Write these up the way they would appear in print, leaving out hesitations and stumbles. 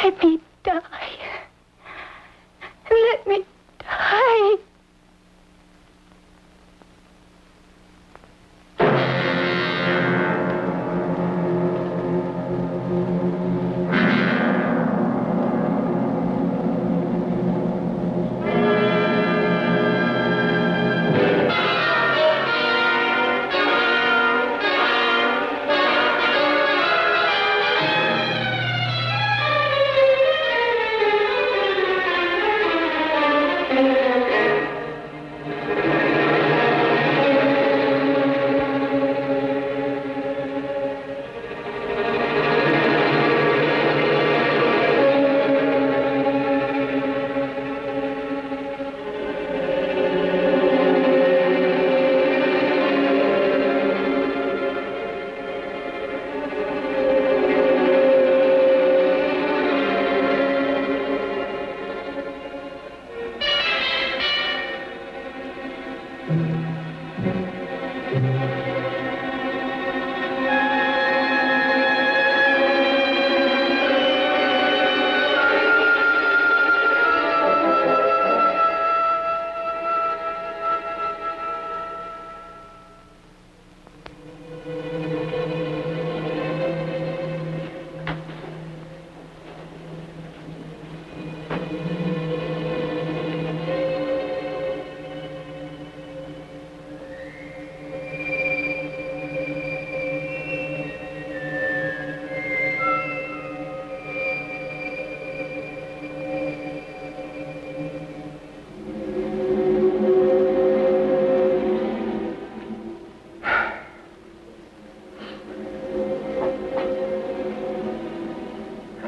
Let me die. Let me die.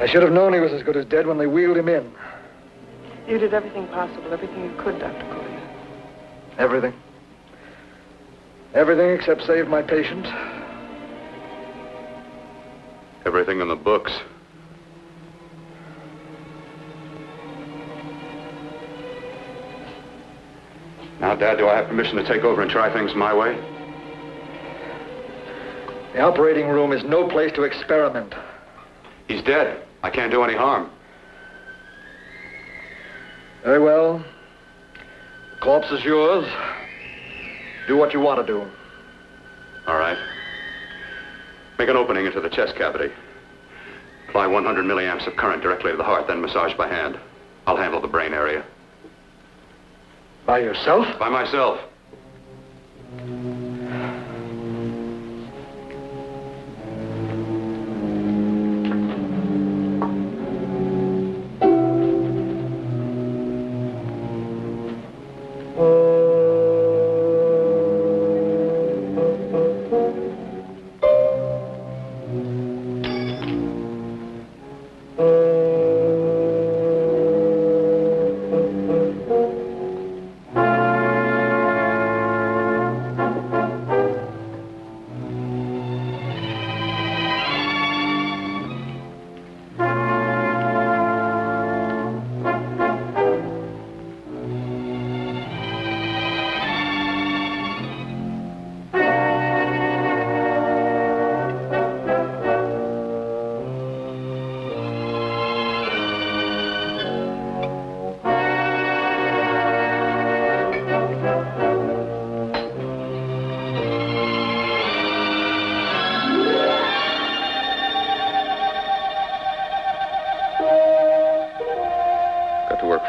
I should have known he was as good as dead when they wheeled him in. You did everything possible, everything you could, Dr. Cortner. Everything. Everything except save my patient. Everything in the books. Now, Dad, do I have permission to take over and try things my way? The operating room is no place to experiment. He's dead. I can't do any harm. Very well. The corpse is yours. Do what you want to do. All right. Make an opening into the chest cavity. Apply 100 milliamps of current directly to the heart, then massage by hand. I'll handle the brain area. By yourself? By myself.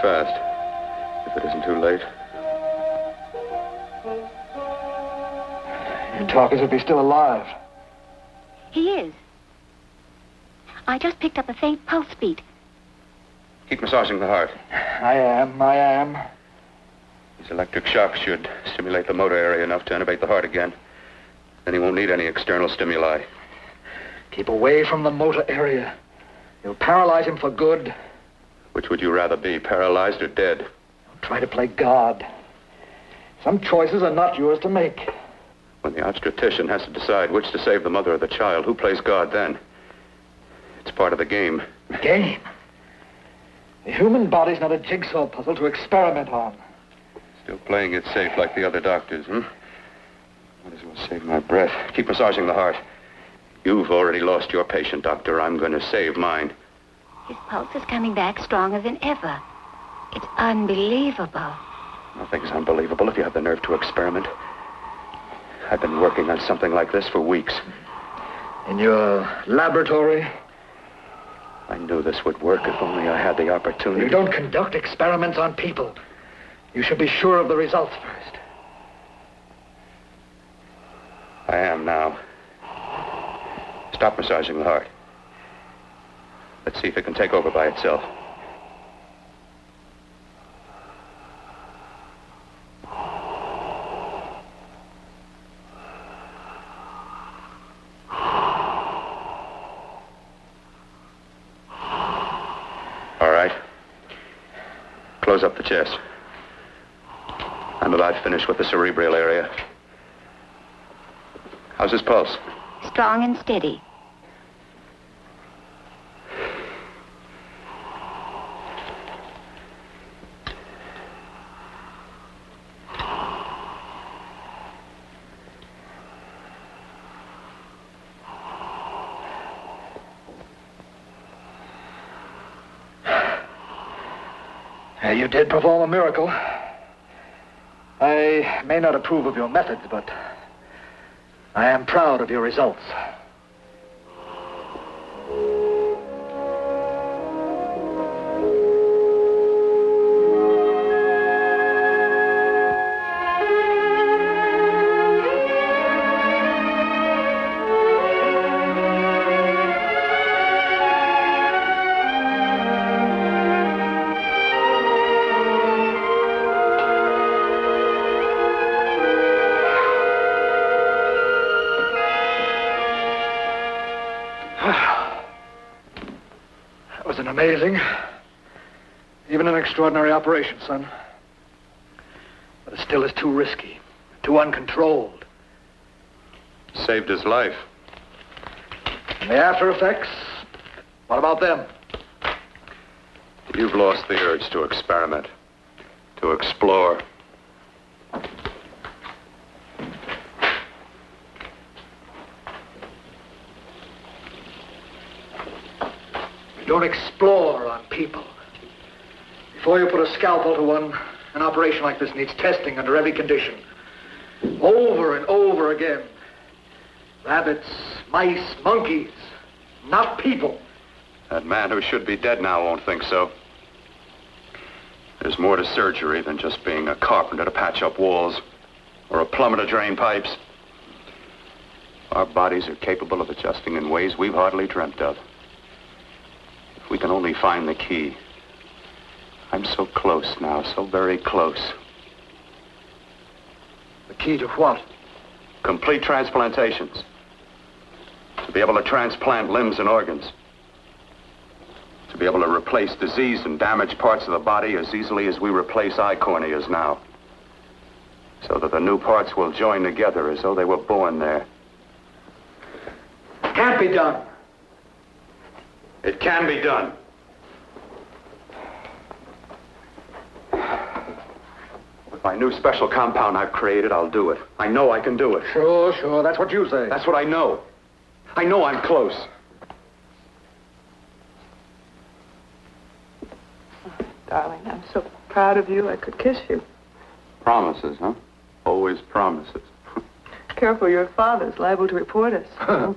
Fast, if it isn't too late. You talk as if he's still alive. He is. I just picked up a faint pulse beat. Keep massaging the heart. I am. These electric shocks should stimulate the motor area enough to innervate the heart again. Then he won't need any external stimuli. Keep away from the motor area. You'll paralyze him for good. Which would you rather be, paralyzed or dead? Don't try to play God. Some choices are not yours to make. When the obstetrician has to decide which to save the mother or the child, who plays God then? It's part of the game. Game? The human body's not a jigsaw puzzle to experiment on. Still playing it safe like the other doctors, Might as well save my breath. Keep massaging the heart. You've already lost your patient, Doctor. I'm going to save mine. His pulse is coming back stronger than ever. It's unbelievable. Nothing's unbelievable if you have the nerve to experiment. I've been working on something like this for weeks. In your laboratory? I knew this would work if only I had the opportunity. You don't conduct experiments on people. You should be sure of the results first. I am now. Stop massaging the heart. Let's see if it can take over by itself. All right. Close up the chest. I'm about finished with the cerebral area. How's his pulse? Strong and steady. You did perform a miracle. I may not approve of your methods, but I am proud of your results. Amazing. Even an extraordinary operation, son. But it still is too risky, too uncontrolled. Saved his life. And the after effects? What about them? You've lost the urge to experiment, to explore. Don't explore on people. Before you put a scalpel to one, an operation like this needs testing under every condition. Over and over again. Rabbits, mice, monkeys, not people. That man who should be dead now won't think so. There's more to surgery than just being a carpenter to patch up walls or a plumber to drain pipes. Our bodies are capable of adjusting in ways we've hardly dreamt of. If we can only find the key. I'm so close now, so very close. The key to what? Complete transplantations. To be able to transplant limbs and organs. To be able to replace diseased and damaged parts of the body as easily as we replace eye corneas now. So that the new parts will join together as though they were born there. Can't be done. It can be done. With my new special compound I've created, I'll do it. I know I can do it. Sure. That's what you say. That's what I know. I know I'm close. Darling, I'm so proud of you, I could kiss you. Promises, huh? Always promises. Careful, your father's liable to report us.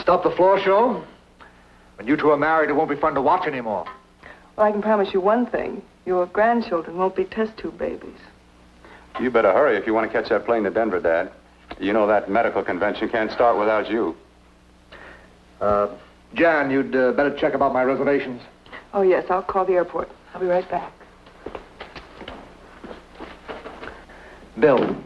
Stop the floor show? When you two are married, it won't be fun to watch anymore. Well, I can promise you one thing. Your grandchildren won't be test tube babies. You better hurry if you want to catch that plane to Denver, Dad. You know that medical convention can't start without you. Jan, you'd better check about my reservations. Oh, yes, I'll call the airport. I'll be right back. Bill,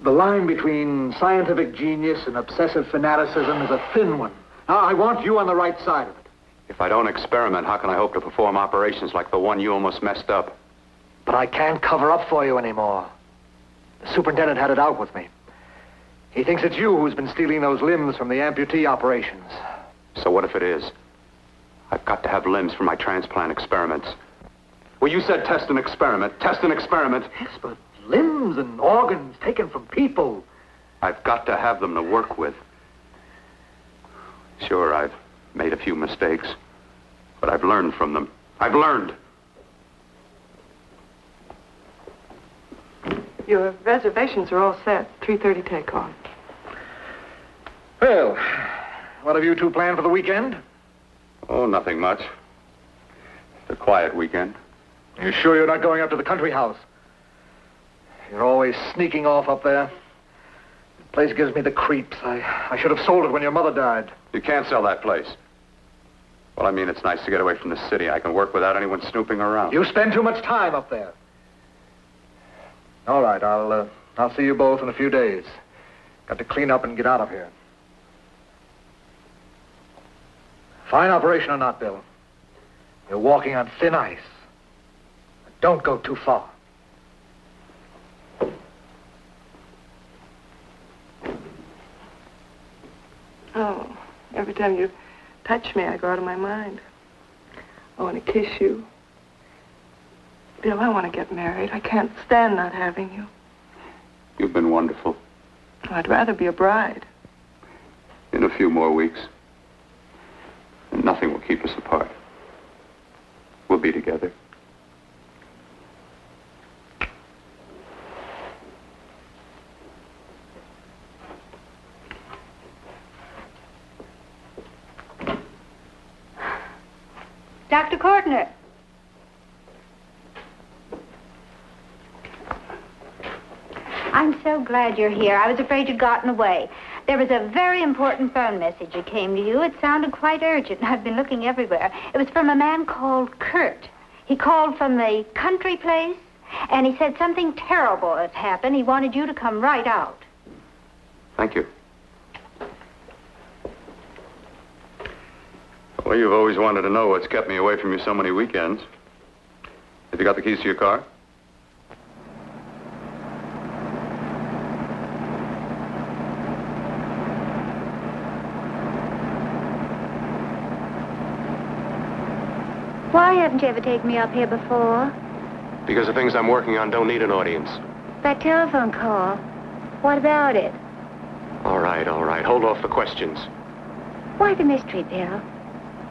the line between scientific genius and obsessive fanaticism is a thin one. Now, I want you on the right side of it. If I don't experiment, how can I hope to perform operations like the one you almost messed up? But I can't cover up for you anymore. The superintendent had it out with me. He thinks it's you who's been stealing those limbs from the amputee operations. So what if it is? I've got to have limbs for my transplant experiments. Well, you said test and experiment. Test and experiment. Yes, but limbs and organs taken from people. I've got to have them to work with. Sure, I've made a few mistakes. But I've learned from them. I've learned. Your reservations are all set. 3:30 take-on. Well, what have you two planned for the weekend? Oh, nothing much. It's a quiet weekend. You sure you're not going up to the country house? You're always sneaking off up there. The place gives me the creeps. I should have sold it when your mother died. You can't sell that place. Well, I mean, it's nice to get away from the city. I can work without anyone snooping around. You spend too much time up there. All right, I'll see you both in a few days. Got to clean up and get out of here. Fine operation or not, Bill. You're walking on thin ice. Don't go too far. Oh, every time you touch me, I go out of my mind. I want to kiss you. Bill, I want to get married. I can't stand not having you. You've been wonderful. I'd rather be a bride. In a few more weeks. And nothing will keep us apart. We'll be together. Dr. Cortner. I'm so glad you're here. I was afraid you'd gotten away. There was a very important phone message that came to you. It sounded quite urgent. I've been looking everywhere. It was from a man called Kurt. He called from the country place, and he said something terrible had happened. He wanted you to come right out. Thank you. Well, you've always wanted to know what's kept me away from you so many weekends. Have you got the keys to your car? Why haven't you ever taken me up here before? Because the things I'm working on don't need an audience. That telephone call. What about it? All right, all right. Hold off the questions. Why the mystery, Bill?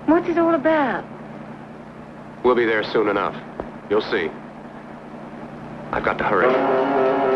What's it all about? We'll be there soon enough. You'll see. I've got to hurry.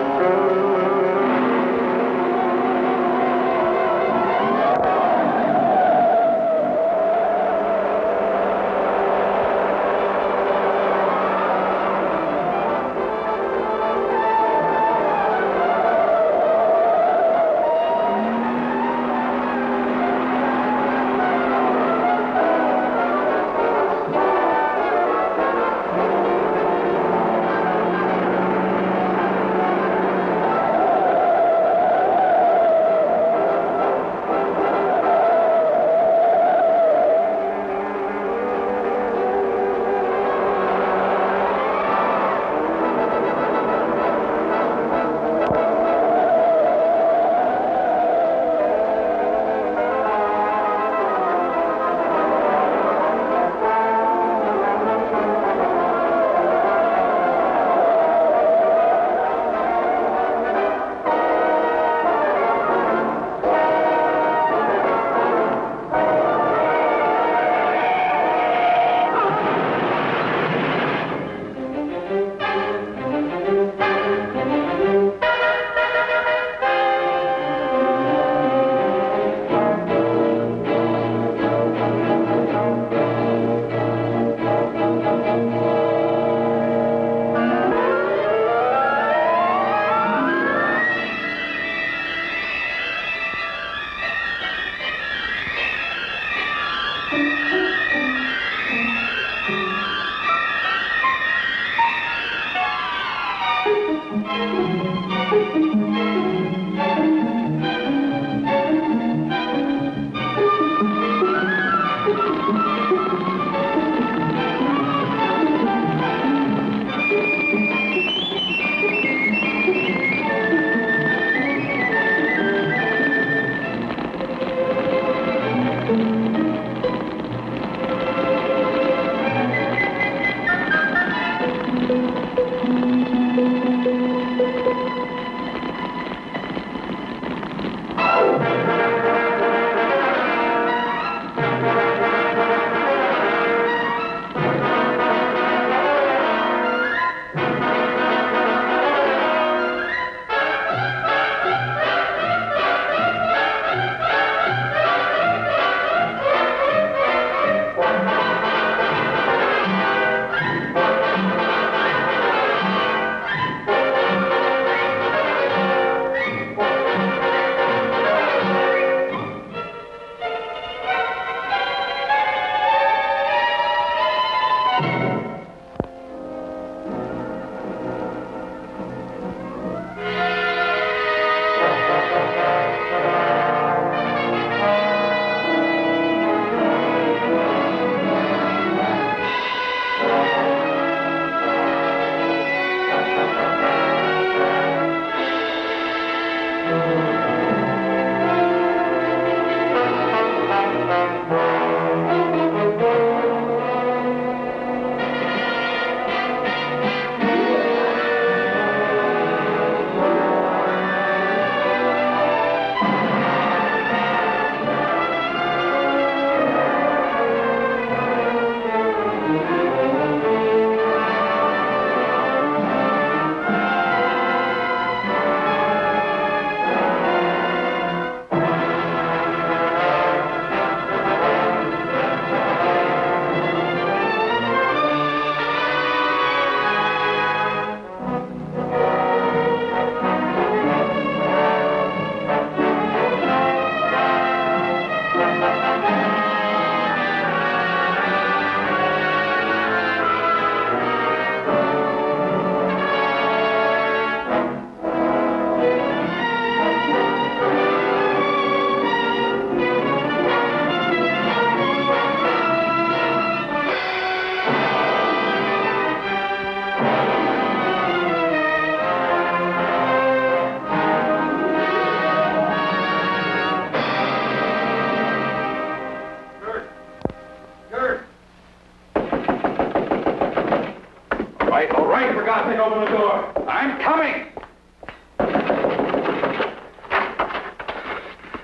hurry, for God's sake, open the door. I'm coming.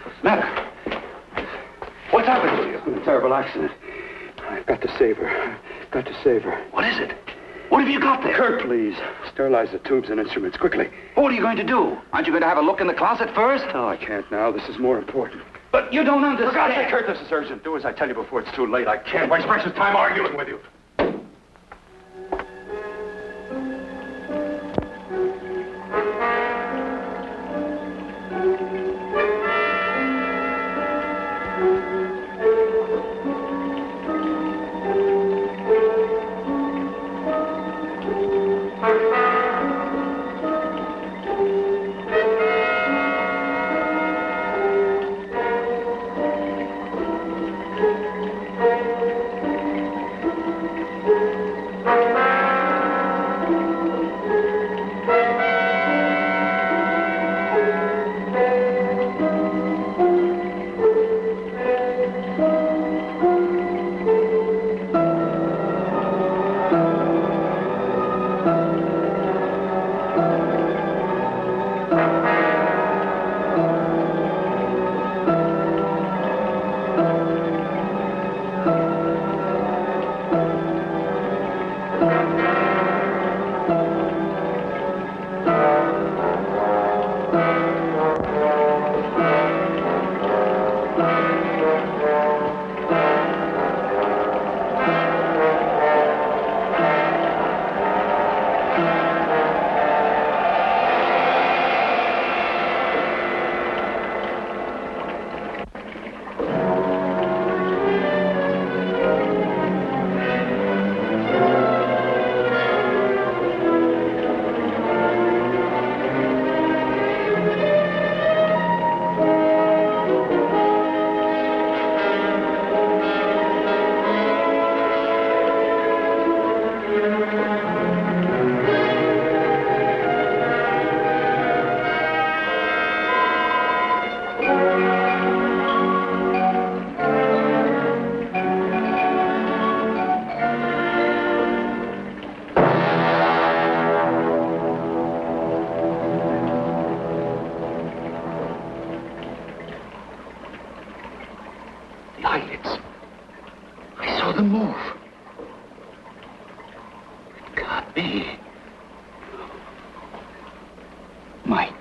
What's the matter? What's happened to you? A terrible accident. I've got to save her. Got to save her. What is it? What have you got there? Kurt, please. Sterilize the tubes and instruments, quickly. What are you going to do? Aren't you going to have a look in the closet first? No, I can't now. This is more important. But you don't understand. For God's sake, Kurt, this is urgent. Do as I tell you before it's too late. I can't waste precious time arguing with you.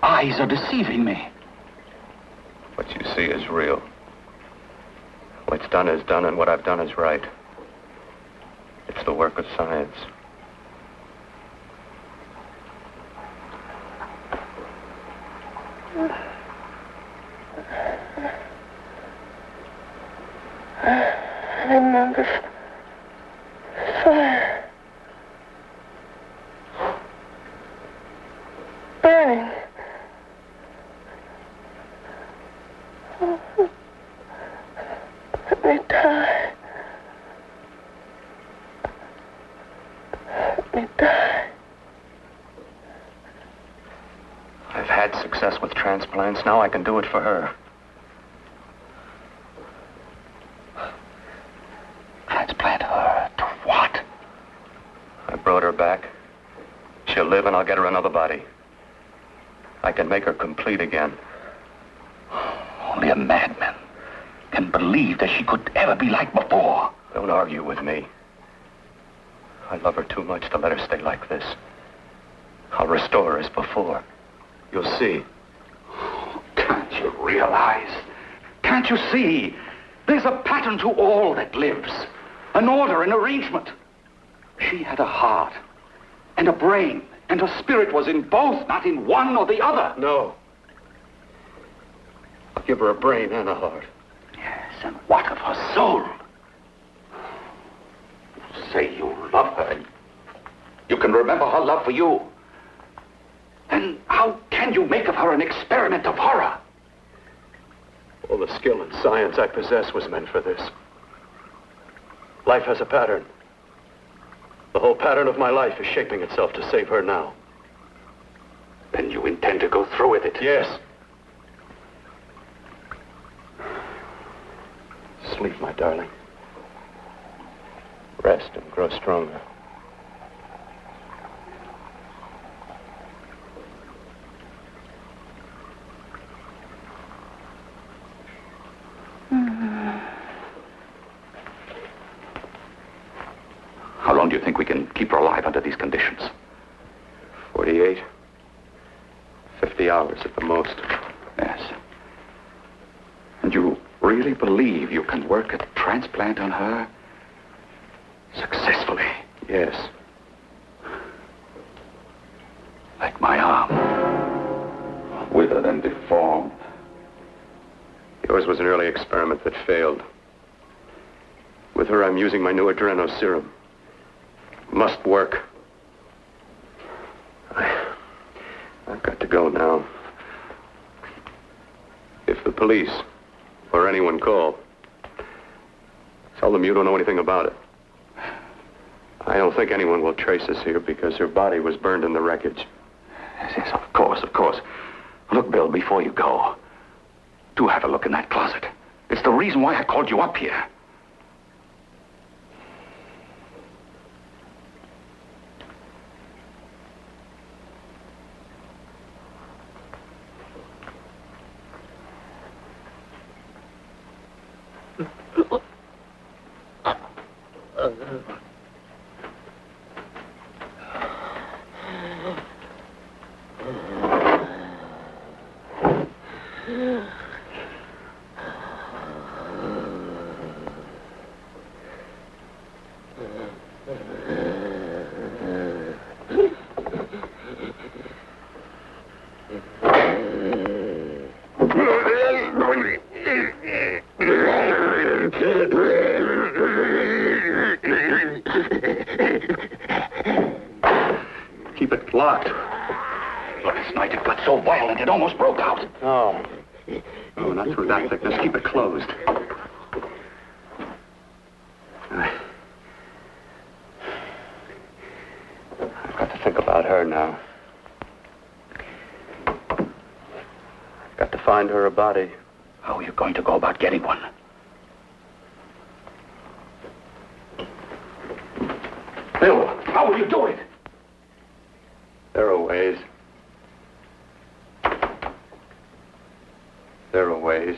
Eyes are deceiving me. What you see is real. What's done is done, and what I've done is right. It's the work of science. I remember fire. Burning. Let me die. Let me die. I've had success with transplants. Now I can do it for her. Transplant her to what? I brought her back. She'll live, and I'll get her another body. I can make her complete again. Only a madman can believe that she could ever be like before. Don't argue with me. I love her too much to let her stay like this. I'll restore her as before. You'll see. Can't you realize? Can't you see? There's a pattern to all that lives. An order, an arrangement. She had a heart and a brain, and her spirit was in both, not in one or the other. No. I'll give her a brain and a heart. Yes, and what of her soul? You say you love her, and you can remember her love for you. Then how can you make of her an experiment of horror? All the skill and science I possess was meant for this. Life has a pattern. The whole pattern of my life is shaping itself to save her now. Then you intend to go through with it? Yes. Sleep, my darling. Rest and grow stronger. long do you think we can keep her alive under these conditions? 48. 50 hours at the most. Yes. And you really believe you can work a transplant on her successfully? Yes. Like my arm. Withered and deformed. Yours was an early experiment that failed. With her, I'm using my new adreno serum. Must work. I've got to go now. If the police or anyone call, tell them you don't know anything about it. I don't think anyone will trace us here because her body was burned in the wreckage. Yes, of course, of course. Look, Bill, before you go, do have a look in that closet. It's the reason why I called you up here. Keep it locked. Last night it got so violent it almost broke out. Oh, not through that thickness. Keep it closed. I've got to think about her now. I've got to find her a body. How are you going to go about getting one? Bill, how will you do it? There are ways. There are ways.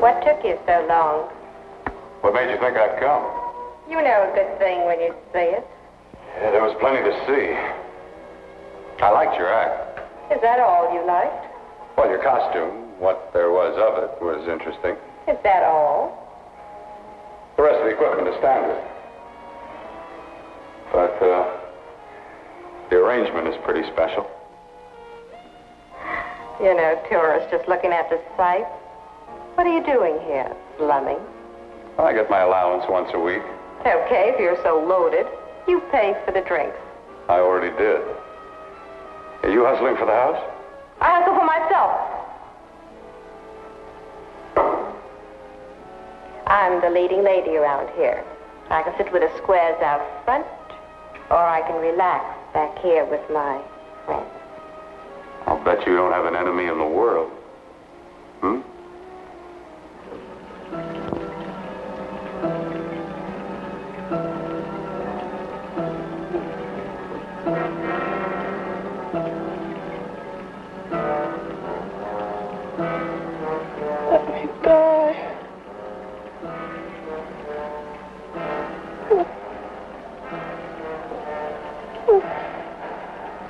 What took you so long? What made you think I'd come? You know a good thing when you see it. Yeah, there was plenty to see. I liked your act. Is that all you liked? Well, your costume, what there was of it, was interesting. Is that all? The rest of the equipment is standard. But, the arrangement is pretty special. You know, tourists just looking at the sights. What are you doing here, slumming? I get my allowance once a week. Okay, if you're so loaded, you pay for the drinks. I already did. Are you hustling for the house? I hustle for myself. I'm the leading lady around here. I can sit with the squares out front, or I can relax back here with my friends. I'll bet you don't have an enemy in the world. Hmm? Let me die.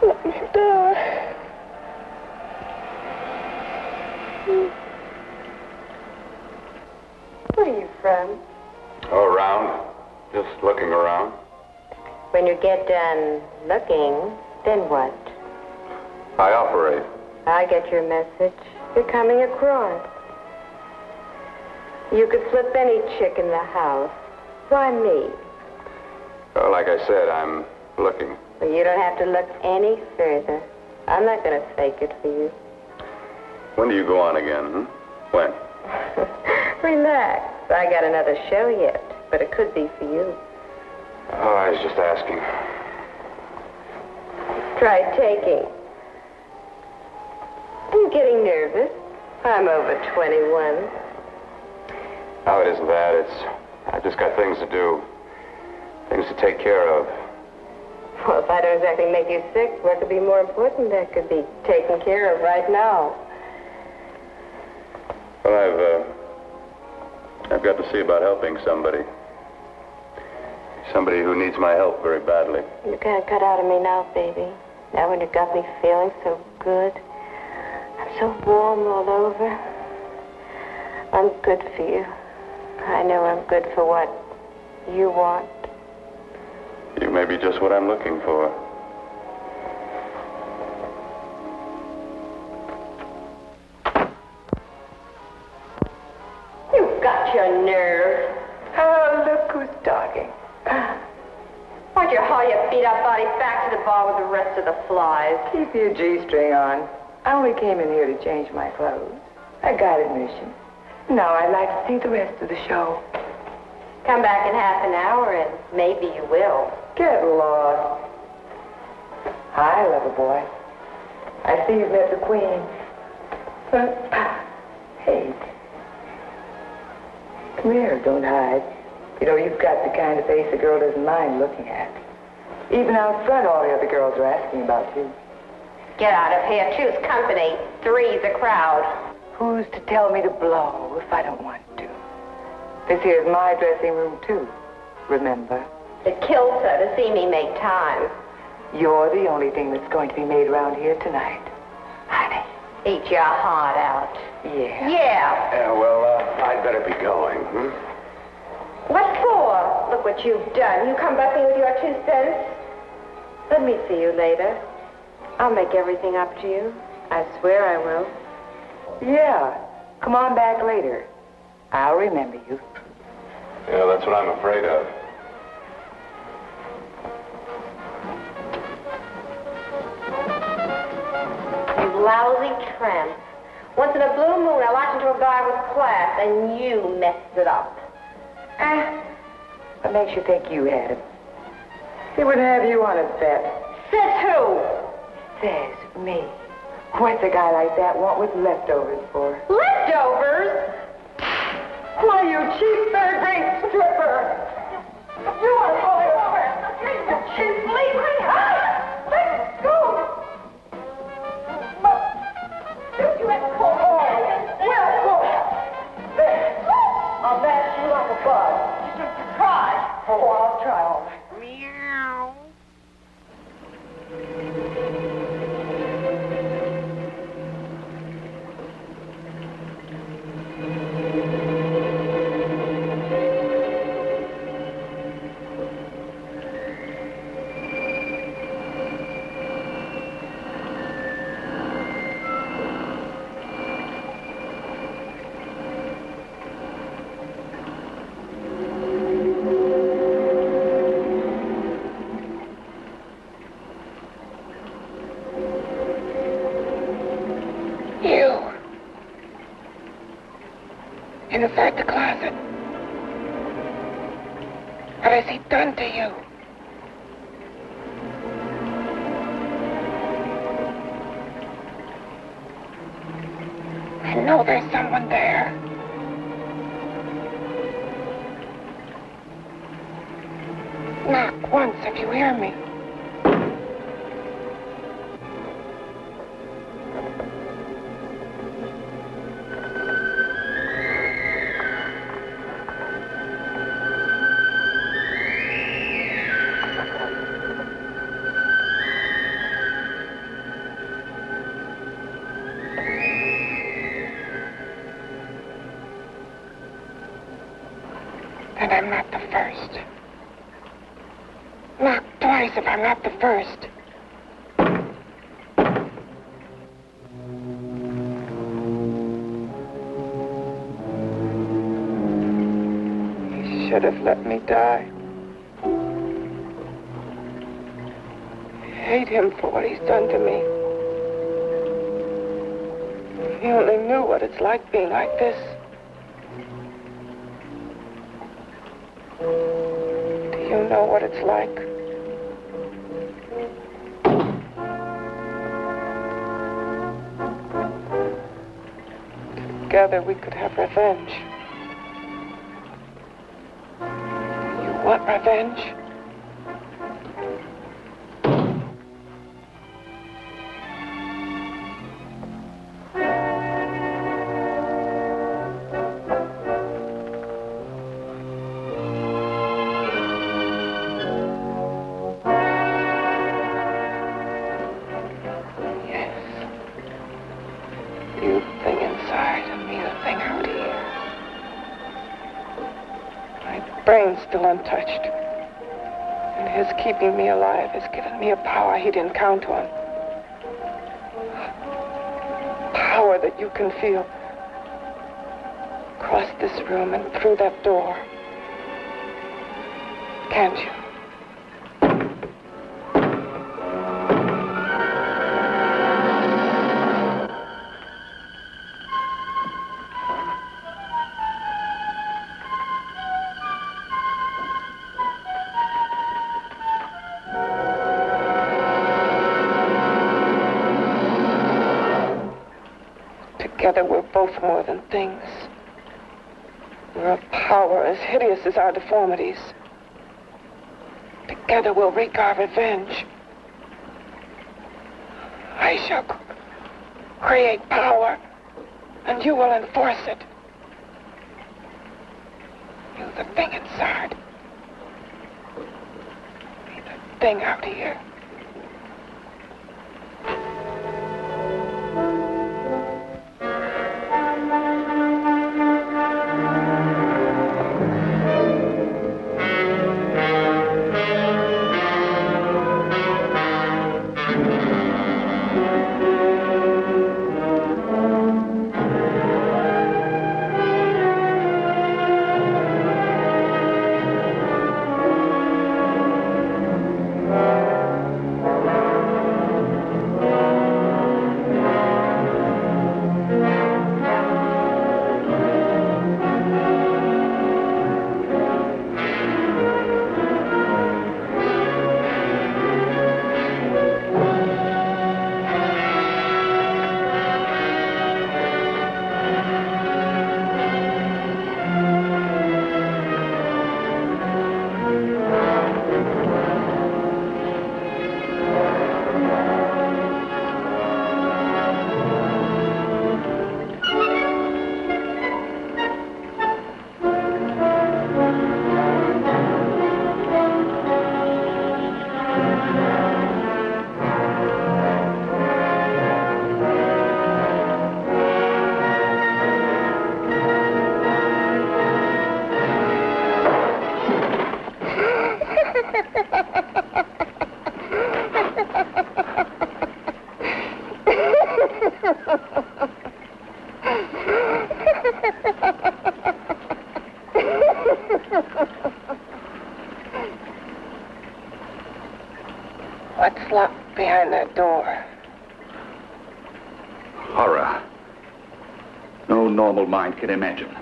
Let me die. Where are you from? Oh, around. Just looking around. When you get done looking, then what? I operate. I get your message. You're coming across. You could flip any chick in the house. Why me? Well, like I said, I'm looking. Well, you don't have to look any further. I'm not going to fake it for you. When do you go on again, When? Relax. I got another show yet, but it could be for you. Oh, I was just asking. Try taking. I'm getting nervous. I'm over 21. Oh, it isn't that. I've just got things to do. Things to take care of. Well, if I don't exactly make you sick, what could be more important that could be taken care of right now? Well, I've got to see about helping somebody. Somebody who needs my help very badly. You can't cut out of me now, baby. Now when you got me feeling so good. I'm so warm all over. I'm good for you. I know I'm good for what you want. You may be just what I'm looking for. You've got your nerve. Oh, look who's talking. Why don't you haul your beat-up body back to the bar with the rest of the flies? Keep your G-string on. I only came in here to change my clothes. I got admission. Now I'd like to see the rest of the show. Come back in half an hour and maybe you will. Get lost. Hi, lover boy. I see you've met the queen. Hey. Come here, don't hide. You know, you've got the kind of face a girl doesn't mind looking at. Even out front, all the other girls are asking about you. Get out of here. Choose company. Three's a crowd. Who's to tell me to blow if I don't want to? This here's my dressing room, too. Remember? It kills her to see me make time. You're the only thing that's going to be made around here tonight. Honey. Eat your heart out. Yeah. Yeah. Yeah, well, I'd better be going. What for? Look what you've done. You come bucking with your 2 cents. Let me see you later. I'll make everything up to you. I swear I will. Yeah. Come on back later. I'll remember you. Yeah, that's what I'm afraid of. You lousy tramp. Once in a blue moon, I latched into a guy with class, and you messed it up. What makes you think you had him? He wouldn't have you on his bet. Says who? Says me. What's a guy like that want with leftovers for? Leftovers? Why, you cheap third-rate stripper! You want to call your friend? You cheap, leave me! Let go! You had to call. Well, there. Inside the closet. What has he done to you? I know there's someone there. Knock once if you hear me. And I'm not the first. Knock twice if I'm not the first. He should have let me die. I hate him for what he's done to me. If he only knew what it's like being like this. You know what it's like. Together we could have revenge. You want revenge? Still untouched. And his keeping me alive has given me a power he didn't count on. Power that you can feel. Across this room and through that door. Can't you? Together we're both more than things. We're a power as hideous as our deformities. Together we'll wreak our revenge. I shall create power, and you will enforce it. You, the thing inside. Me, the thing out here. What's locked behind that door? Horror. No normal mind can imagine.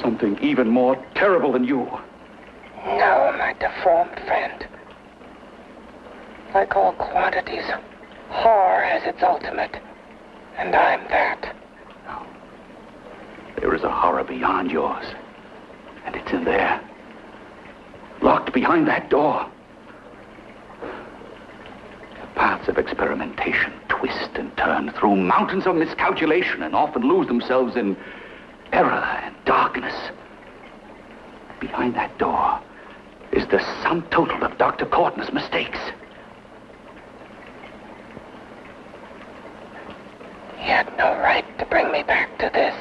Something even more terrible than you. No, my deformed friend. Like all quantities, horror has its ultimate. And I'm that. No. There is a horror beyond yours. And it's in there. Locked behind that door. The paths of experimentation twist and turn through mountains of miscalculation and often lose themselves in error and darkness. Behind that door is the sum total of Dr. Cortner's mistakes. He had no right to bring me back to this.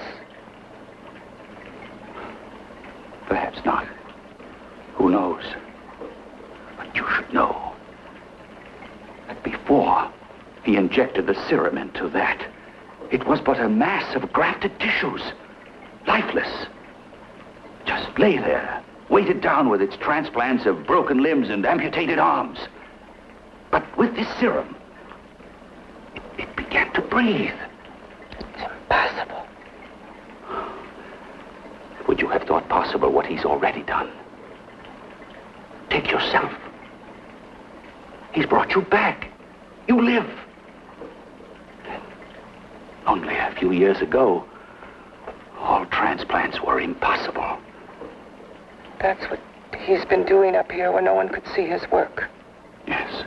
Perhaps not. Who knows? But you should know that before he injected the serum into that, it was but a mass of grafted tissues, lifeless. Just lay there, weighted down with its transplants of broken limbs and amputated arms. But with this serum, it began to breathe. It's impossible. Would you have thought possible what he's already done? Take yourself. He's brought you back. You live. Only a few years ago, all transplants were impossible. That's what he's been doing up here where no one could see his work. Yes.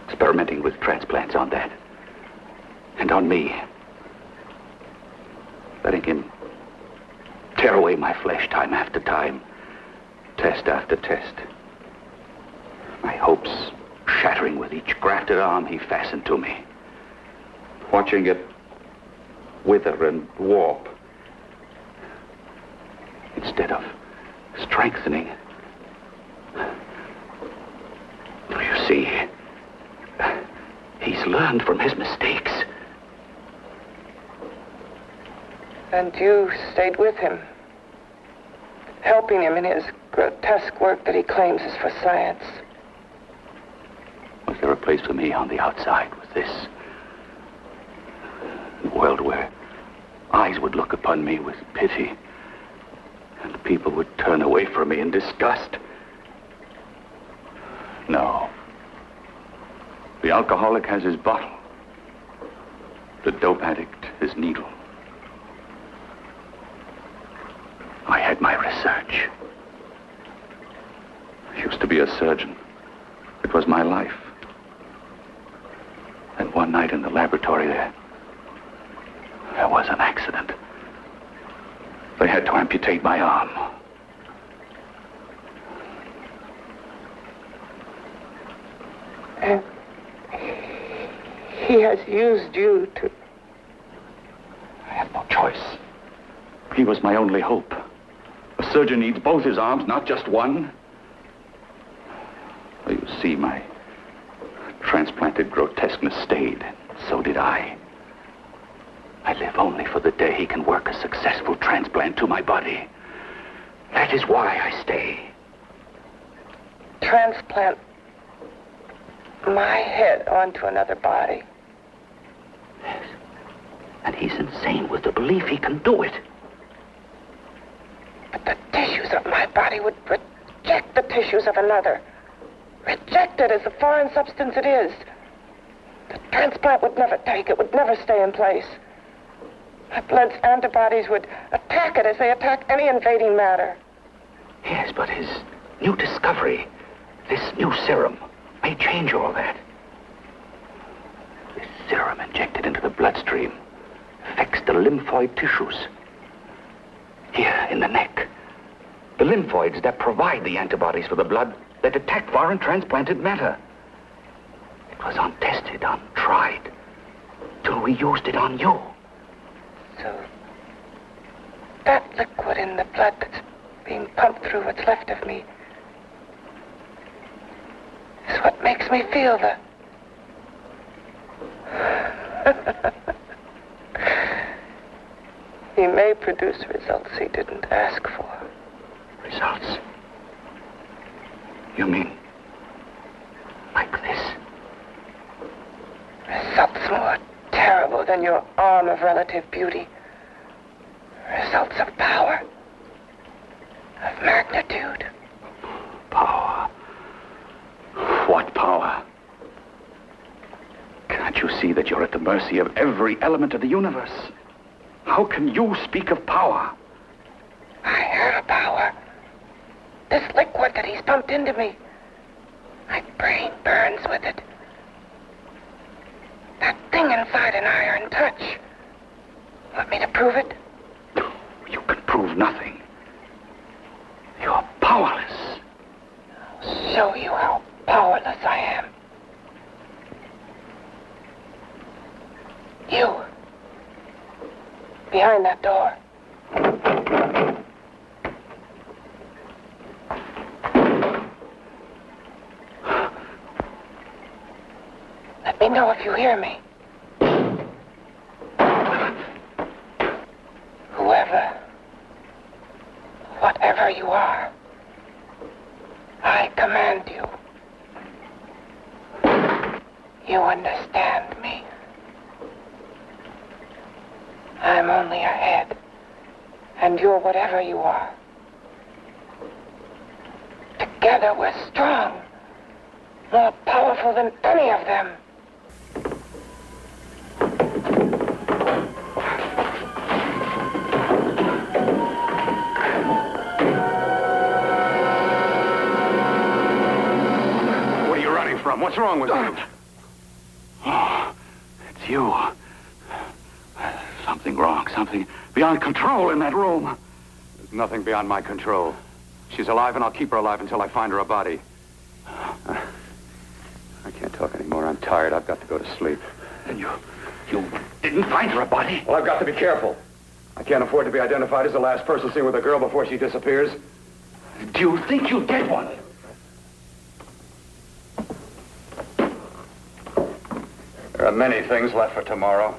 Experimenting with transplants on that. And on me. Letting him tear away my flesh time after time. Test after test. My hopes shattering with each grafted arm he fastened to me. Watching it wither and warp. Instead of strengthening. You see, he's learned from his mistakes. And you stayed with him, helping him in his grotesque work that he claims is for science. Was there a place for me on the outside with this? A world where eyes would look upon me with pity and people would turn away from me in disgust? No. The alcoholic has his bottle. The dope addict his needle. I had my research. I used to be a surgeon. It was my life. And one night in the laboratory there was an accident. They had to amputate my arm. And he has used you to... I had no choice. He was my only hope. A surgeon needs both his arms, not just one. Well, you see, my transplanted grotesqueness stayed. So did I. I live only for the day he can work a successful transplant to my body. That is why I stay. Transplant my head onto another body. Yes. And he's insane with the belief he can do it. But the tissues of my body would reject the tissues of another. Reject it as the foreign substance it is. The transplant would never take it, would never stay in place. My blood's antibodies would attack it as they attack any invading matter. Yes, but his new discovery, this new serum, may change all that. This serum injected into the bloodstream affects the lymphoid tissues. Here in the neck. The lymphoids that provide the antibodies for the blood that attack foreign transplanted matter. It was untested, untried, till we used it on you. So, that liquid in the blood that's being pumped through what's left of me is what makes me feel the... He may produce results he didn't ask for. Results? You mean like this? Results more terrible than your arm of relative beauty. Results of power. Of magnitude. Power. What power? Can't you see that you're at the mercy of every element of the universe? How can you speak of power? I heard of power. This liquid that he's pumped into me. My brain burns with it. That thing inside an iron touch. Want me to prove it? You can prove nothing. You're powerless. I'll show you how powerless I am. You. Behind that door. Let me know if you hear me. Whoever, whatever you are, I command you. You understand me. I'm only a head, and you're whatever you are. Together we're strong, more powerful than any of them. What are you running from? What's wrong with you? Oh, it's you. Something wrong, something beyond control in that room. There's nothing beyond my control. She's alive, and I'll keep her alive until I find her a body. I can't talk anymore. I'm tired. I've got to go to sleep. And you didn't find her a body? Well, I've got to be careful. I can't afford to be identified as the last person seen with a girl before she disappears. Do you think you'll get one? There are many things left for tomorrow.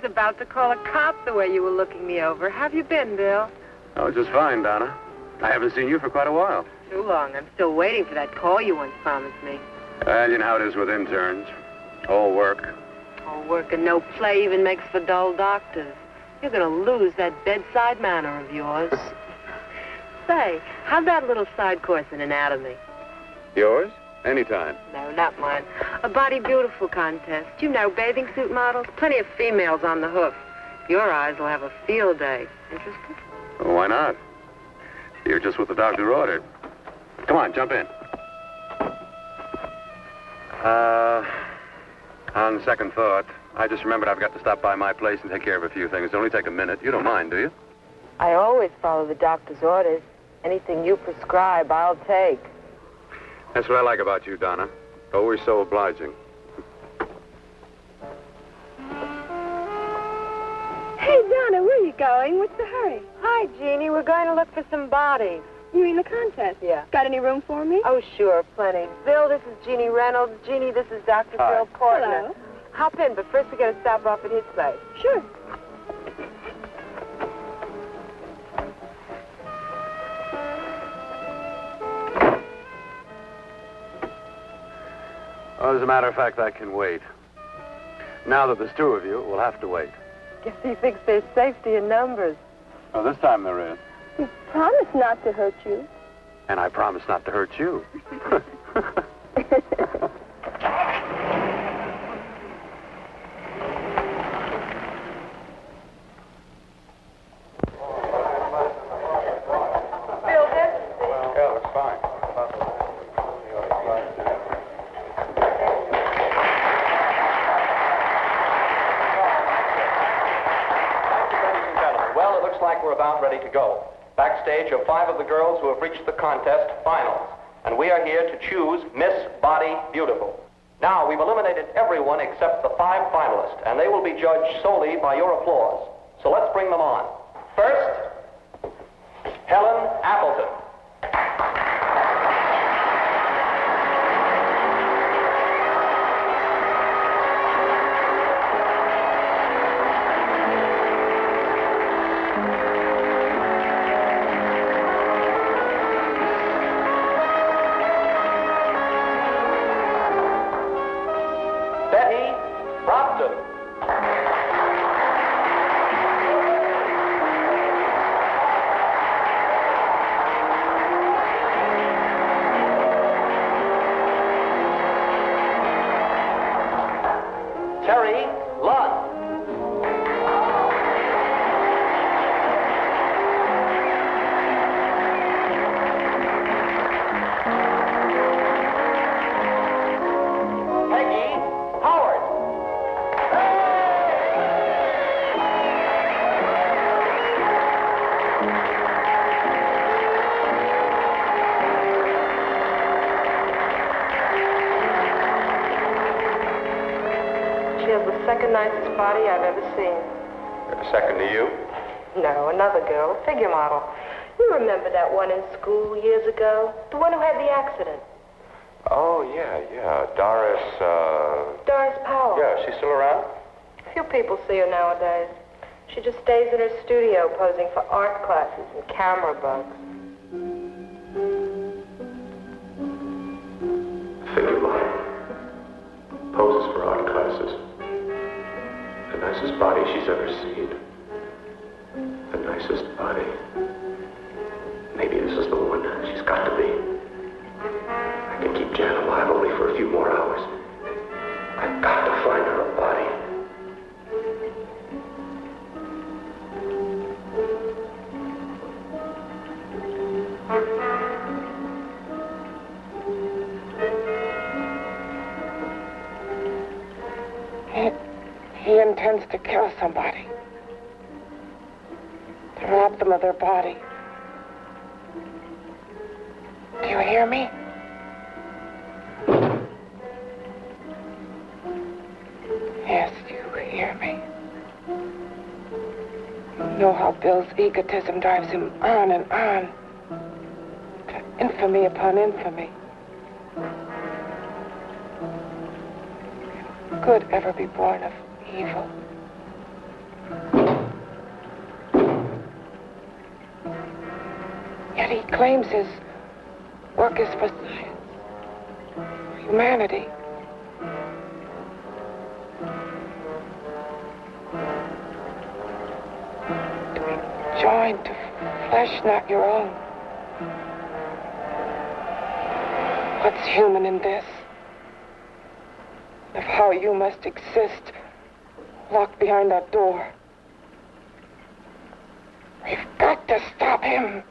About to call a cop the way you were looking me over. How have you been, Bill? Oh, just fine, Donna. I haven't seen you for quite a while. Too long. I'm still waiting for that call you once promised me. Well, you know how it is with interns. All work. All work and no play even makes for dull doctors. You're going to lose that bedside manner of yours. Say, how'd that little side course in anatomy? Yours? Anytime. No, not mine. A body beautiful contest. You know, bathing suit models. Plenty of females on the hoof. Your eyes will have a field day. Interested? Well, why not? You're just what the doctor ordered. Come on, jump in. On second thought, I just remembered I've got to stop by my place and take care of a few things. It'll only take a minute. You don't mind, do you? I always follow the doctor's orders. Anything you prescribe, I'll take. That's what I like about you, Donna. Always so obliging. Hey, Donna, where are you going? What's the hurry? Hi, Jeannie. We're going to look for some bodies. You mean the contest? Yeah. Got any room for me? Oh, sure, plenty. Bill, this is Jeannie Reynolds. Jeannie, this is Dr. Hi. Bill Cortner. Hello. Hop in, but first we got to stop off at his place. Sure. Well, as a matter of fact, I can wait. Now that there's two of you, we'll have to wait. Guess he thinks there's safety in numbers. Well, this time there is. You promised not to hurt you. And I promise not to hurt you. Ready to go. Backstage are 5 of the girls who have reached the contest finals, and we are here to choose Miss Body Beautiful. Now, we've eliminated everyone except the 5 finalists, and they will be judged solely by your applause. So let's bring them on. First, Helen Appleton. Second nicest body I've ever seen. Second to you? No, another girl, a figure model. You remember that one in school years ago? The one who had the accident. Oh, yeah. Doris, Doris Powell. Yeah, she's still around? Few people see her nowadays. She just stays in her studio posing for art classes and camera bugs. Figure model. Poses for art classes. The nicest body she's ever seen. The nicest body. Maybe this is the one. She's got to be. I can keep Jan alive only for a few more hours. I've got to find her a body. He intends to kill somebody. To rob them of their body. Do you hear me? Yes, you hear me. You know how Bill's egotism drives him on and on. To infamy upon infamy. Can good ever be born of evil? Yet he claims his work is for science, for humanity. To be joined to flesh not your own. What's human in this? Of how you must exist locked behind that door. We've got to stop him.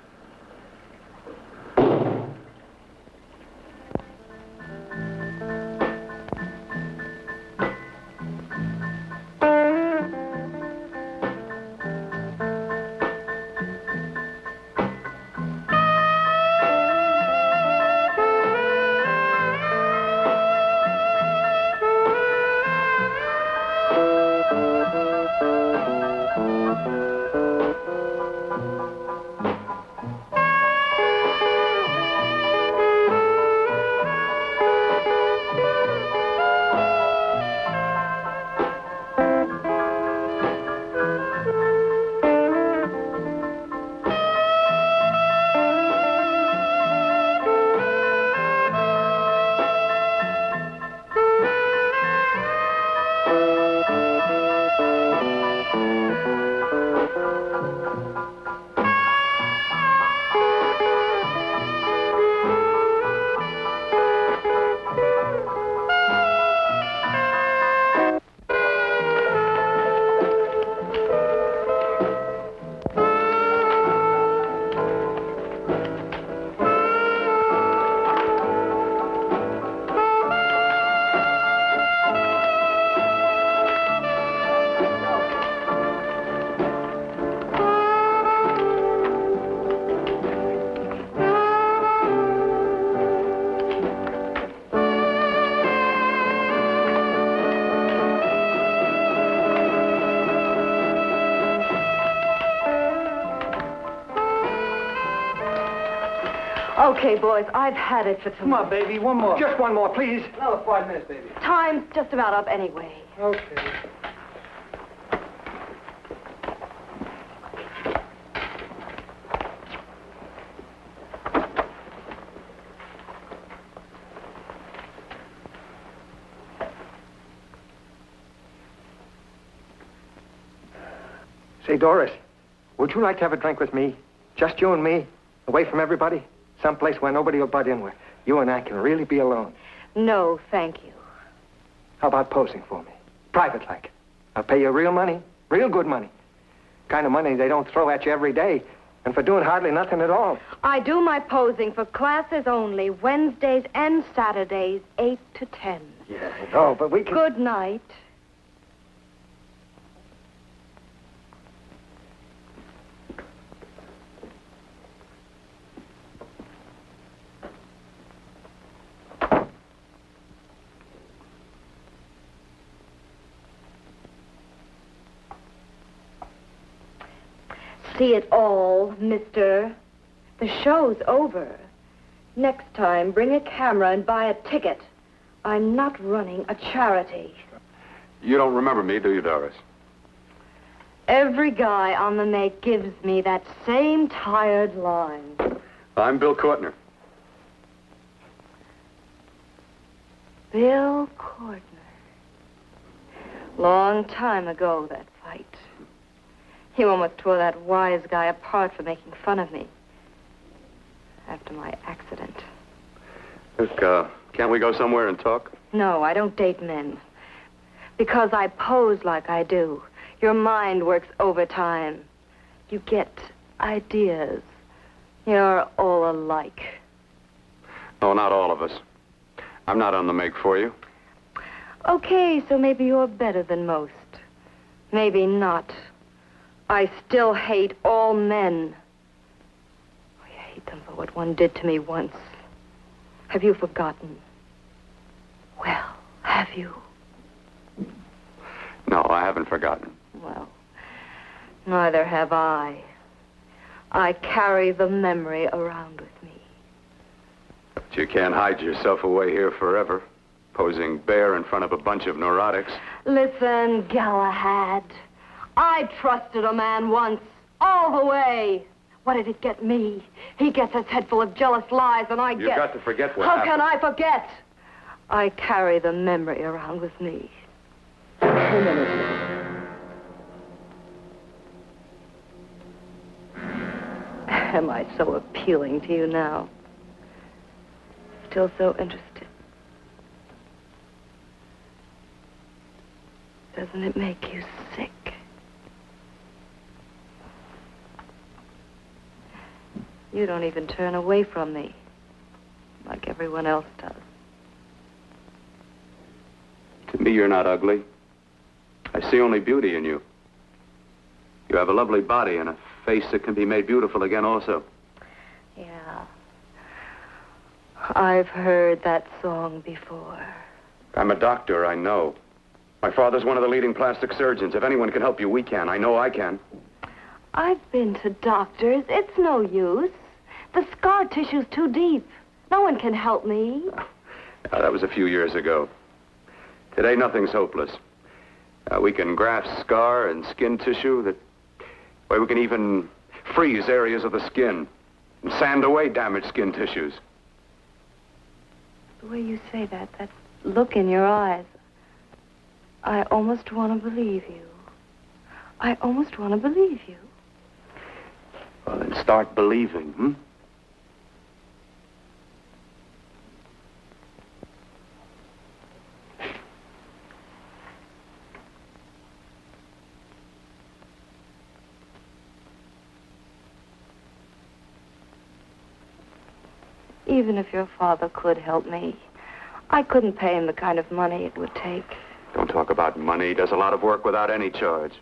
Okay, boys, I've had it for tonight. Come on, baby, one more. Just one more, please. Another 5 minutes, baby. Time's just about up anyway. Okay. Say, Doris, would you like to have a drink with me? Just you and me, away from everybody? Someplace where nobody will butt in, where you and I can really be alone. No, thank you. How about posing for me? Private like. I'll pay you real money, real good money. Kind of money they don't throw at you every day, and for doing hardly nothing at all. I do my posing for classes only, Wednesdays and Saturdays, 8 to 10. Yeah, I know, but we can... Good night. See it all, mister. The show's over. Next time, bring a camera and buy a ticket. I'm not running a charity. You don't remember me, do you, Doris? Every guy on the make gives me that same tired line. I'm Bill Cortner. Bill Cortner. Long time ago, that fight. You almost tore that wise guy apart for making fun of me. After my accident. Look, can't we go somewhere and talk? No, I don't date men. Because I pose like I do. Your mind works overtime. You get ideas. You're all alike. Oh, not all of us. I'm not on the make for you. Okay, so maybe you're better than most. Maybe not. I still hate all men. I hate them for what one did to me once. Have you forgotten? Well, have you? No, I haven't forgotten. Well, neither have I. I carry the memory around with me. But you can't hide yourself away here forever, posing bare in front of a bunch of neurotics. Listen, Galahad. I trusted a man once, all the way. What did it get me? He gets his head full of jealous lies, and I get... You've got to forget what How happened. can I forget? I carry the memory around with me. Am I so appealing to you now? Still so interested? Doesn't it make you sick? You don't even turn away from me, like everyone else does. To me, you're not ugly. I see only beauty in you. You have a lovely body and a face that can be made beautiful again also. Yeah. I've heard that song before. I'm a doctor, I know. My father's one of the leading plastic surgeons. If anyone can help you, we can. I know I can. I've been to doctors. It's no use. The scar tissue's too deep. No one can help me. That was a few years ago. Today, nothing's hopeless. We can graft scar and skin tissue that... Well, we can even freeze areas of the skin and sand away damaged skin tissues. The way you say that look in your eyes, I almost want to believe you. I almost want to believe you. Well, then start believing, hmm? Even if your father could help me, I couldn't pay him the kind of money it would take. Don't talk about money. He does a lot of work without any charge.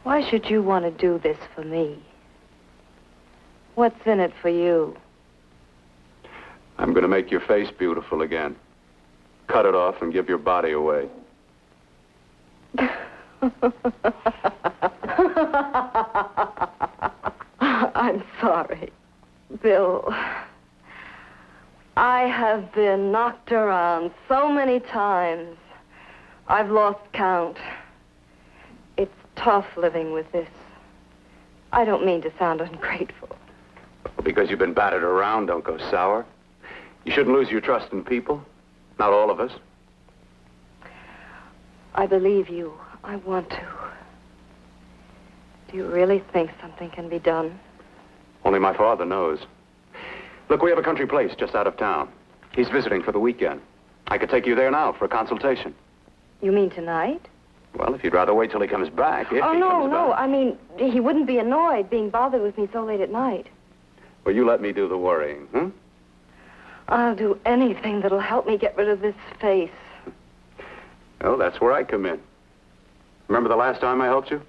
Why should you want to do this for me? What's in it for you? I'm going to make your face beautiful again. Cut it off and give your body away. I'm sorry, Bill. I have been knocked around so many times. I've lost count. It's tough living with this. I don't mean to sound ungrateful. Well, because you've been battered around, don't go sour. You shouldn't lose your trust in people. Not all of us. I believe you. I want to. Do you really think something can be done? Only my father knows. Look, we have a country place just out of town. He's visiting for the weekend. I could take you there now for a consultation. You mean tonight? Well, if you'd rather wait till he comes back. If he comes no. back. I mean, he wouldn't be annoyed being bothered with me so late at night. Well, you let me do the worrying, hmm? I'll do anything that'll help me get rid of this face. Well, that's where I come in. Remember the last time I helped you?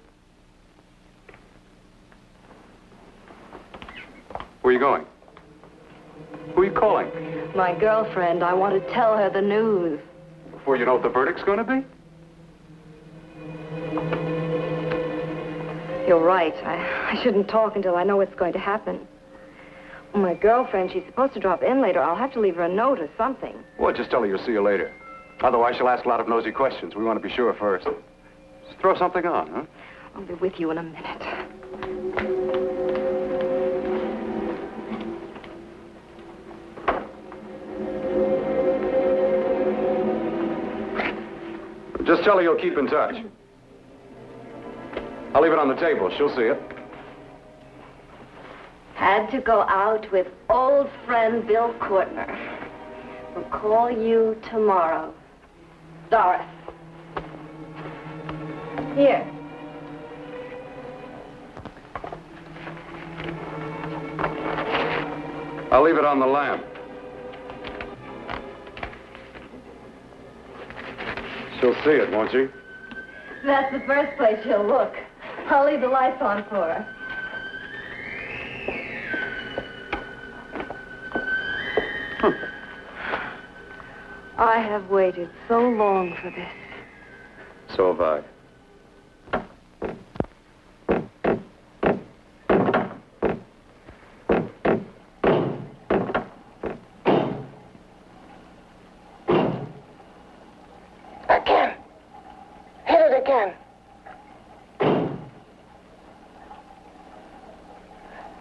Where are you going? Who are you calling? My girlfriend. I want to tell her the news. Before you know what the verdict's going to be? You're right. I shouldn't talk until I know what's going to happen. My girlfriend, she's supposed to drop in later. I'll have to leave her a note or something. Well, just tell her you'll see you later. Otherwise, she'll ask a lot of nosy questions. We want to be sure first. Just throw something on, huh? I'll be with you in a minute. Just tell her you'll keep in touch. I'll leave it on the table. She'll see it. Had to go out with old friend Bill Cortner. We'll call you tomorrow. Doris. Here. I'll leave it on the lamp. She'll see it, won't she? That's the first place she'll look. I'll leave the lights on for her. I have waited so long for this. So have I. Again. Hit it again.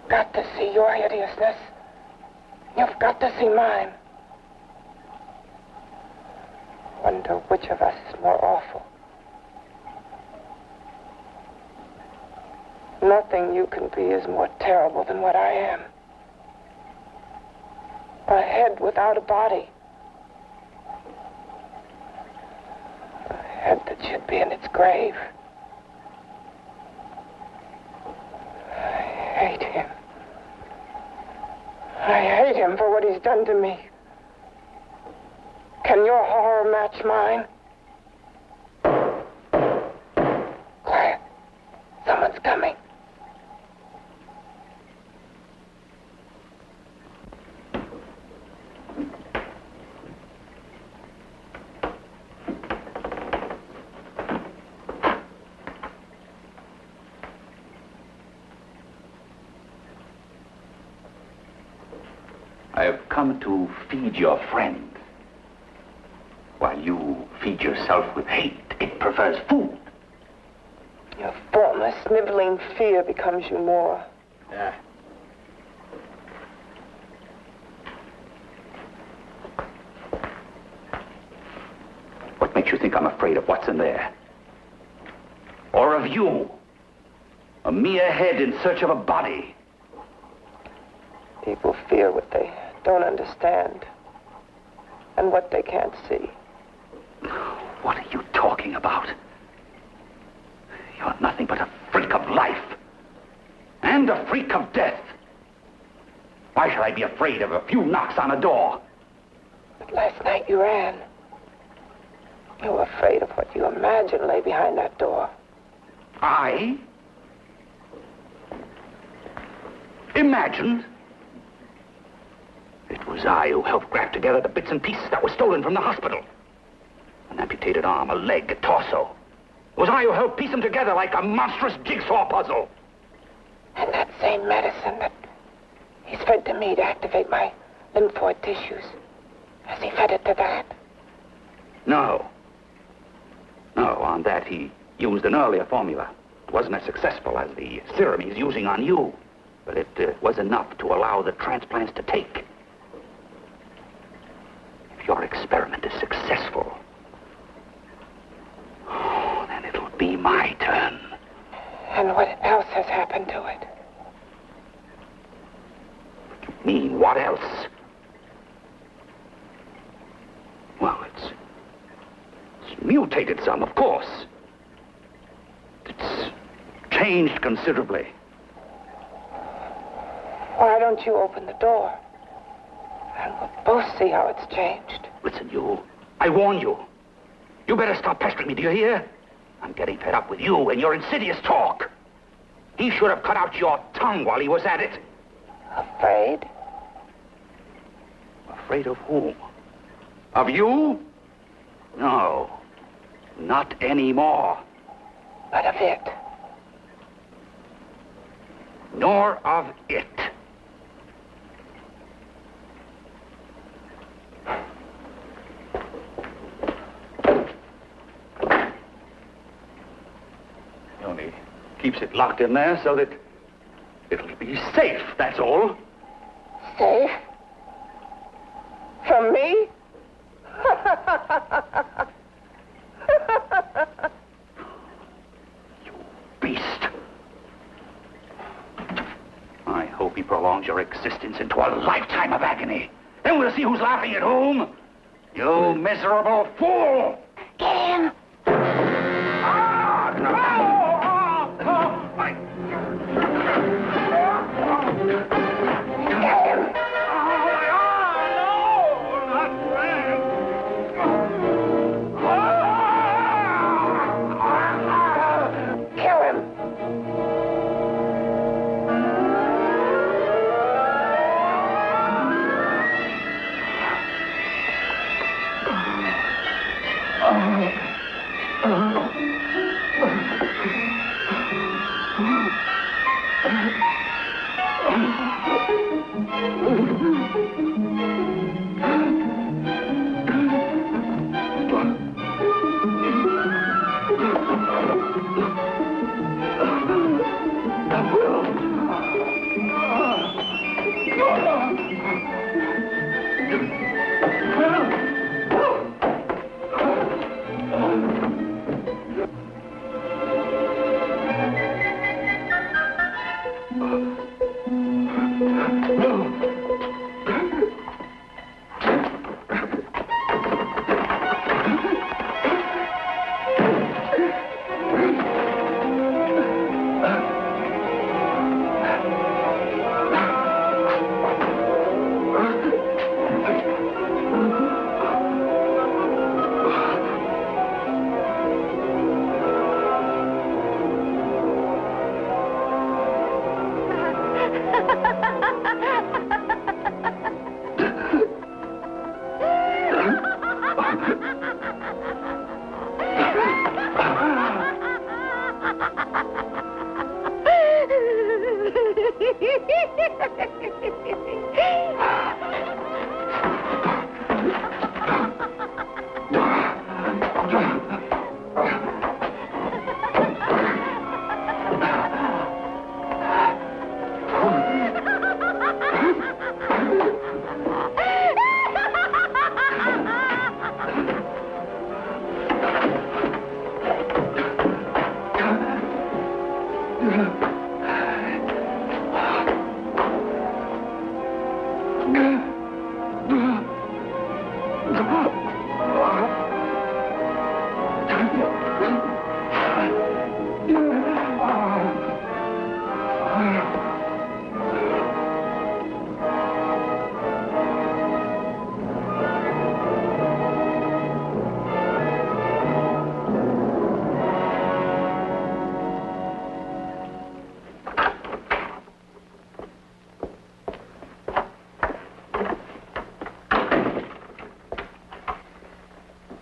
Got to see your hideousness. You've got to see mine. Wonder which of us is more awful. Nothing you can be is more terrible than what I am. A head without a body. A head that should be in its grave. I hate him. I hate him for what he's done to me. Can your horror match mine? Quiet. Someone's coming. I have come to feed your friend. While you feed yourself with hate, it prefers food. Your formless, sniveling fear becomes you more. Yeah. What makes you think I'm afraid of what's in there? Or of you? A mere head in search of a body. People fear what they don't understand and what they can't see. What are you talking about? You're nothing but a freak of life. And a freak of death. Why should I be afraid of a few knocks on a door? But last night you ran. You were afraid of what you imagined lay behind that door. I? Imagined? It was I who helped graft together the bits and pieces that were stolen from the hospital. An amputated arm, a leg, a torso. It was I who helped piece them together like a monstrous jigsaw puzzle. And that same medicine that he's fed to me to activate my lymphoid tissues. Has he fed it to that? No. No, on that he used an earlier formula. It wasn't as successful as the serum he's using on you. But it was enough to allow the transplants to take. If your experiment is successful, then it'll be my turn. And what else has happened to it? What do you mean, what else? Well, it's mutated some, of course. It's changed considerably. Why don't you open the door? And we'll both see how it's changed. Listen, you. I warn you. You better stop pestering me, do you hear? I'm getting fed up with you and your insidious talk. He should have cut out your tongue while he was at it. Afraid? Afraid of whom? Of you? No. Not anymore. But of it. Nor of it. He only keeps it locked in there so that it'll be safe, that's all. Safe? From me? You beast. I hope he prolongs your existence into a lifetime of agony. Then we'll see who's laughing at whom. You miserable fool! Get him! Ah, no!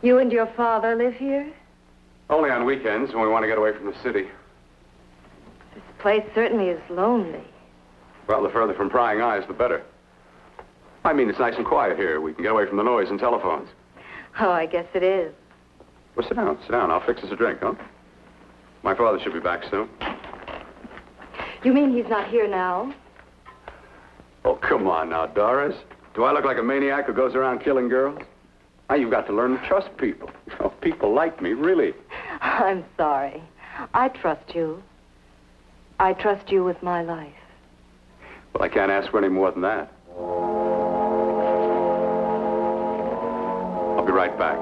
You and your father live here? Only on weekends when we want to get away from the city. This place certainly is lonely. Well, the further from prying eyes, the better. I mean, it's nice and quiet here. We can get away from the noise and telephones. Oh, I guess it is. Well, sit down. Sit down. I'll fix us a drink, huh? My father should be back soon. You mean he's not here now? Oh, come on now, Doris. Do I look like a maniac who goes around killing girls? Now, you've got to learn to trust people. You know, people like me, really. I'm sorry. I trust you. I trust you with my life. Well, I can't ask for any more than that. I'll be right back.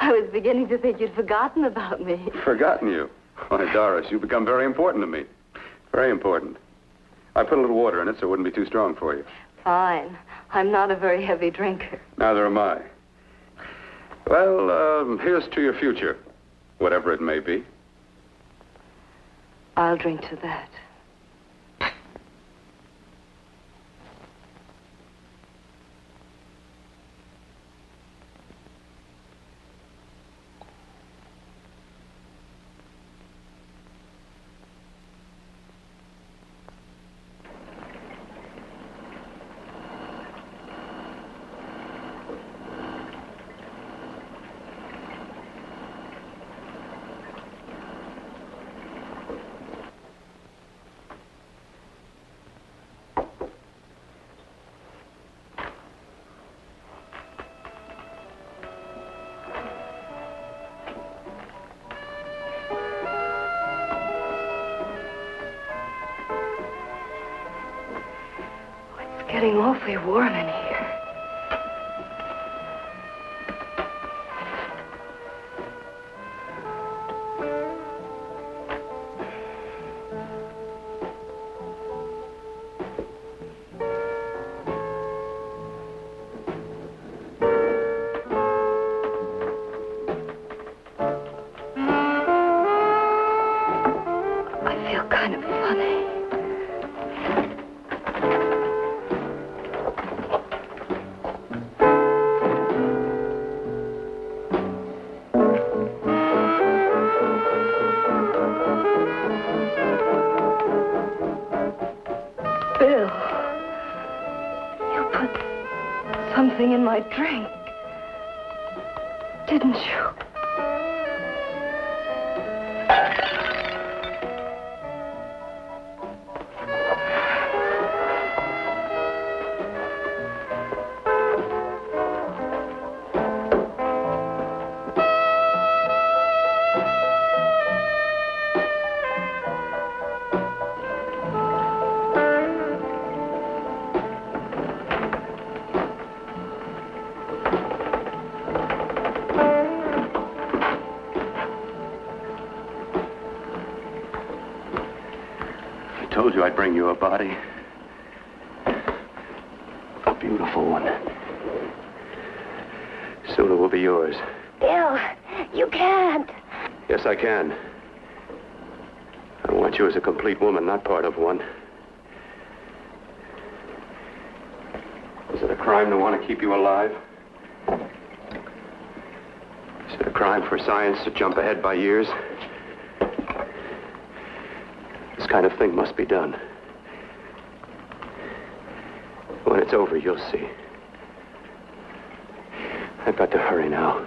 I was beginning to think you'd forgotten about me. Forgotten you? Why, Doris, you've become very important to me. Very important. I put a little water in it so it wouldn't be too strong for you. Fine. I'm not a very heavy drinker. Neither am I. Well, here's to your future, whatever it may be. I'll drink to that. Getting awfully warm in here. something in my drink. Didn't you? I told you I'd bring you a body. A beautiful one. Soon it will be yours. Bill, you can't. Yes, I can. I want you as a complete woman, not part of one. Is it a crime to want to keep you alive? Is it a crime for science to jump ahead by years? This kind of thing must be done. When it's over, you'll see. I've got to hurry now.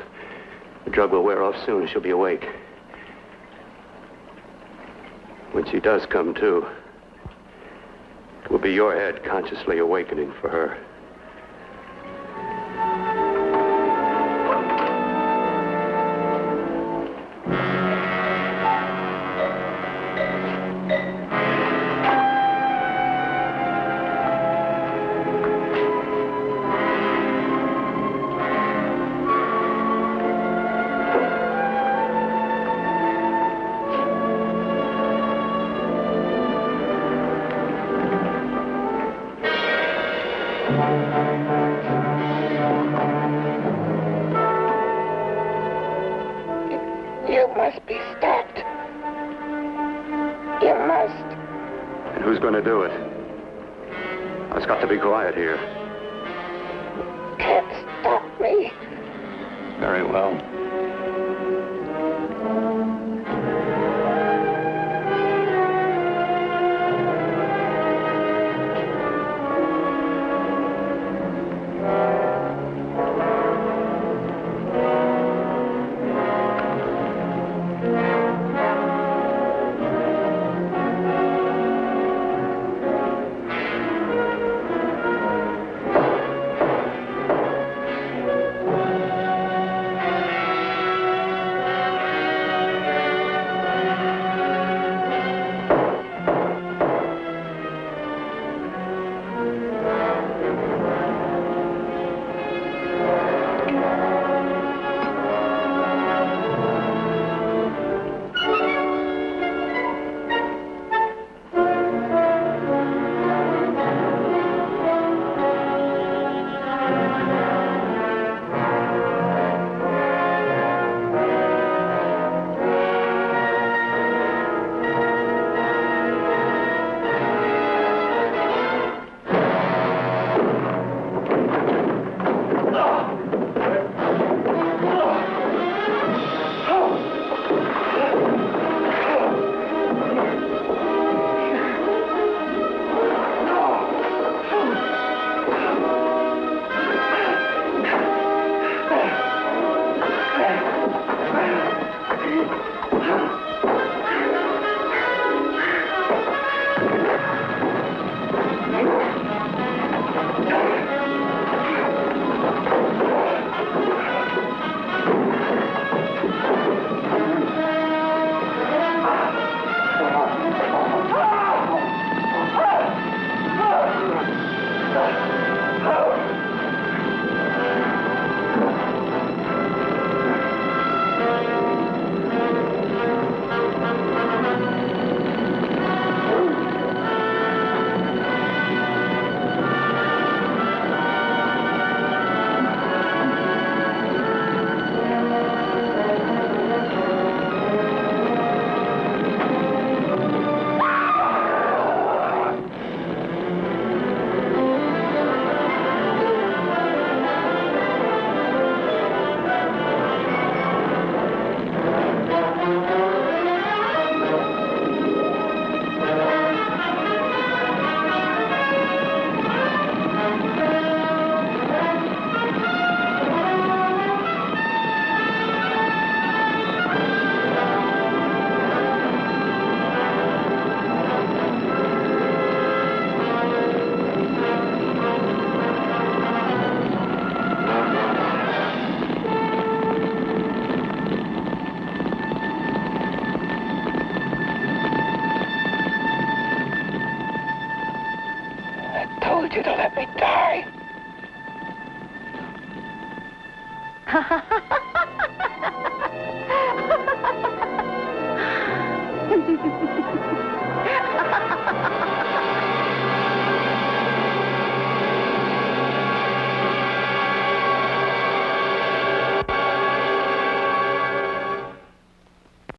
The drug will wear off soon and she'll be awake. When she does come to, it will be your head consciously awakening for her. You must be stopped. You must. And who's going to do it? It's got to be quiet here. Can't stop me. Very well.